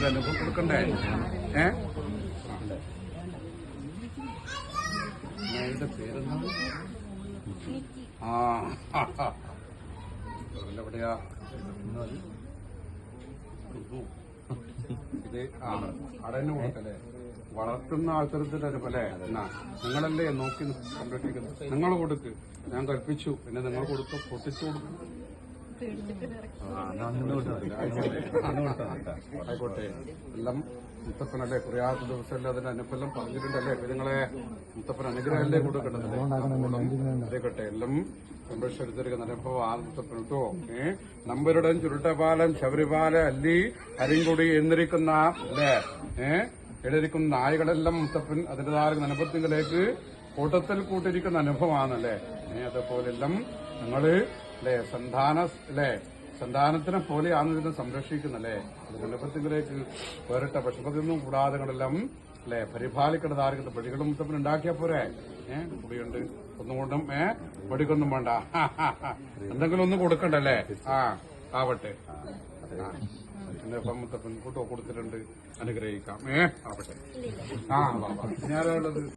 ഒരു അനുഭവം കൊടുക്കണ്ടേ? ഇതിന്റെ പേരെന്താണ്? എവിടെയാ ഇത്? അവിടെ തന്നെ കൊടുക്കല്ലേ? വളർത്തുന്ന ആൾക്കാരുടെ അനുഭവല്ലേ? എന്നാ നിങ്ങളല്ലേ നോക്കി സംരക്ഷിക്കുന്നത്? നിങ്ങൾ കൊടുക്ക്, ഞാൻ കൽപ്പിച്ചു, പിന്നെ നിങ്ങൾ കൊടുത്തു, പൊട്ടിച്ചു കൊടുക്കും. ആയിക്കോട്ടെ. എല്ലാം മുത്തപ്പനല്ലേ? കുറയാത്ത ദിവസമല്ലേ അതിന്റെ അനുഭവം പറഞ്ഞിട്ടുണ്ടല്ലേ? നിങ്ങളെ മുത്തപ്പൻ അനുഗ്രഹമല്ലേ കൊടുക്കേണ്ടത്? ആയിക്കോട്ടെ. എല്ലാം സംരക്ഷിച്ചെടുത്തിരിക്കുന്ന അനുഭവം മുത്തപ്പൻ കേട്ടോ. നമ്പരുടൻ ചുരുട്ടപാലം ശബരിപാല അല്ലി അരിങ്കുടി എന്നിരിക്കുന്ന അല്ലേ ഇടയിരിക്കുന്ന നായകളെല്ലാം മുത്തപ്പൻ അതിന്റേതായ അനുഭവത്തിലേക്ക് കൂട്ടത്തിൽ കൂട്ടിരിക്കുന്ന അനുഭവമാണല്ലേ? അതേപോലെല്ലാം നിങ്ങള് അല്ലേ സന്താനത്തിനെ പോലെയാണ് ഇതിനെ സംരക്ഷിക്കുന്നല്ലേ? അനുഭവത്തിലേക്ക് വേറിട്ട പശുപതിയൊന്നും കൂടാതെ നിങ്ങളെല്ലാം അല്ലെ പരിപാലിക്കേണ്ടതായിരിക്കുന്ന പടികളും മുത്തപ്പൻ ഉണ്ടാക്കിയാ പോരെ? കുടിയുണ്ട് ഒന്നുകൊണ്ടും പടിക്കൊന്നും വേണ്ട. എന്തെങ്കിലും ഒന്നും കൊടുക്കണ്ടല്ലേ? ആവട്ടെ. പിന്നെ ഇപ്പം മുത്തപ്പൻ കൂട്ടോ കൊടുത്തിട്ടുണ്ട്, അനുഗ്രഹിക്കാം. ആവട്ടെ. ഞാനുള്ളത്